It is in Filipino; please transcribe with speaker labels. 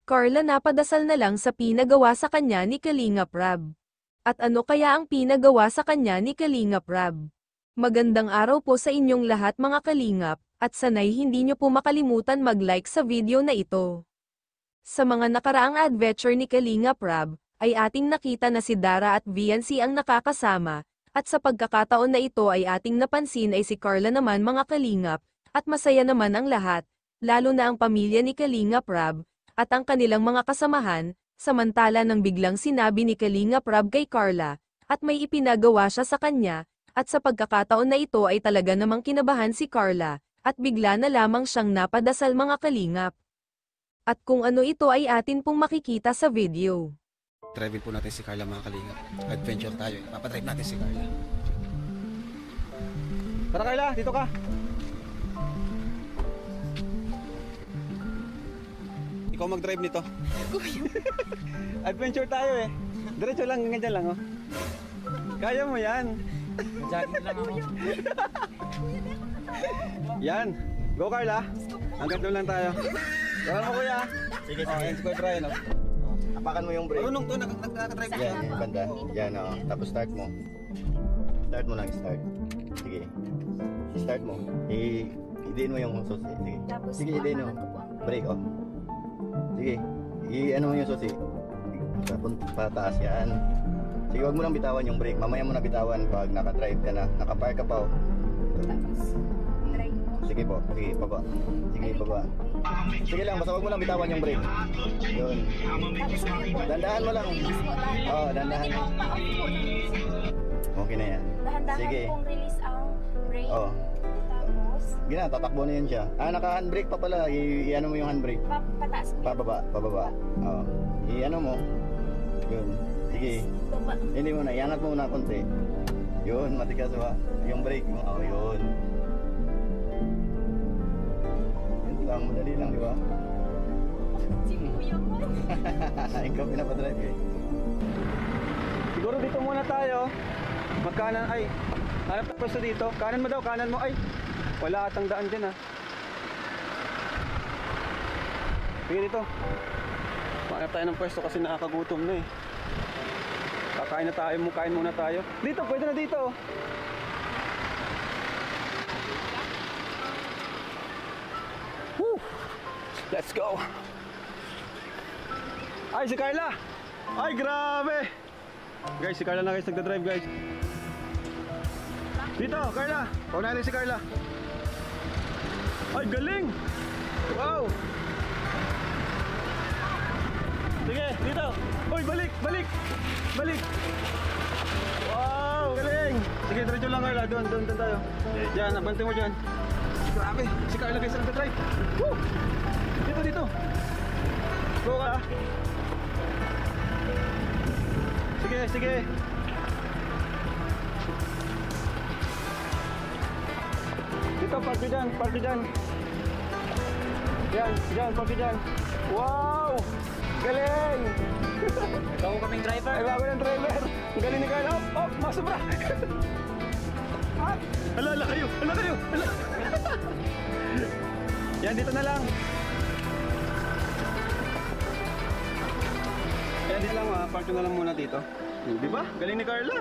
Speaker 1: Carla napadasal na lang sa pinagawa sa kanya ni Kalingap Rab. At ano kaya ang pinagawa sa kanya ni Kalingap Rab? Magandang araw po sa inyong lahat mga Kalingap, at sanay hindi nyo po makalimutan mag-like sa video na ito. Sa mga nakaraang adventure ni Kalingap Rab, ay ating nakita na si Dara at Viancy ang nakakasama, at sa pagkakataon na ito ay ating napansin ay si Carla naman mga Kalingap, at masaya naman ang lahat, lalo na ang pamilya ni Kalingap Rab, at ang kanilang mga kasamahan, samantala nang biglang sinabi ni Kalingap Rab kay Carla, at may ipinagawa siya sa kanya, at sa pagkakataon na ito ay talaga namang kinabahan si Carla, at bigla na lamang siyang napadasal mga Kalingap. At kung ano ito ay atin pong makikita sa video.
Speaker 2: Drive po natin si Carla mga Kalingap. Adventure tayo. Papadrive natin si Carla. Tara Carla, dito ka. Ikaw mag-drive nito. Adventure tayo eh. Diretso lang, ganyan lang oh. Kaya mo yan.
Speaker 3: Jogging lang ako.
Speaker 2: Yan. Go Carla. Hanggang doon lang tayo. Yaman mo kuya.
Speaker 3: Sige,
Speaker 2: Oh,
Speaker 3: sige.
Speaker 2: hands ko try no.
Speaker 3: Apakan mo yung brake.
Speaker 2: Marunong to, nakaka-drive
Speaker 3: Yan,
Speaker 2: siya.
Speaker 3: yung banda. Yan, oh. Tapos start mo. Start mo lang, start. Sige. Start mo. I-diin mo yung susi. Sige.
Speaker 4: Tapos,
Speaker 3: Sige, i-diin mo. Brake, oh. Sige. I-ano mo yung susi. Pataas yan. Sige, wag mo lang bitawan yung brake. Mamaya mo na bitawan pag naka-drive ka na. Naka-park ka pa, oh.
Speaker 4: Tapos, try mo.
Speaker 3: Sige po. Sige, baba. Sige, baba. Sige lang, basta wag mo lang bitawan yung brake. Yun.
Speaker 4: Tapos, sige po.
Speaker 3: Dandahan mo lang.
Speaker 4: Release mo lang.
Speaker 3: Oo, dandahan.
Speaker 4: Hindi mo ma-off po.
Speaker 3: Okay na yan.
Speaker 4: Dahan-dahan
Speaker 3: Sige.
Speaker 4: pong release ang brake.
Speaker 3: Oo.
Speaker 4: Tapos,
Speaker 3: Gina, tatakbo na yan siya. Naka-handbrake pa pala. I-ano mo yung handbrake.
Speaker 4: pataas mo.
Speaker 3: Pababa, pababa. Oo. I-ano mo. Yun. Sige.
Speaker 4: Baba.
Speaker 3: Hindi mo na, iangat mo na konti. Yun, matigas ba? Yung brake mo. Oh, yun. Yun lang, madali lang, di ba?
Speaker 4: Si Kuya mo.
Speaker 3: Ikaw pinapadrive eh.
Speaker 2: Siguro dito muna tayo. Magkanan ay. Hanap na pwesto dito. Kanan mo daw, kanan mo ay. Wala atang daan dyan ah. Sige dito. Hanap tayo ng pwesto kasi nakakagutom na eh. Kakain na tayo, kain muna tayo. Dito, pwede na dito. Woo! Let's go. Ay, si Carla. Ay, grabe. Guys, si Carla na guys, nagda-drive guys. Dito, Carla. Paunahin si Carla. Ay, galing. Wow. Sige, dito. Uy, balik, balik. Balik. Wow, galing. Sige, diretso lang Carla. Doon tayo. Diyan, abante mo dyan. Grabe, si Carla guys, nagda-drive. Woo! Dito. Go ka. Sige. Dito, park dyan. Yan, park dyan. Wow! Galing!
Speaker 3: Ikaw kaming driver.
Speaker 2: Ay, bago ng driver. Ang galing ni Carla. Oh, masubra. Ala kayo. Yan, dito na lang. Yan, dito lang park na lang muna dito. Di ba? Galing ni Carla.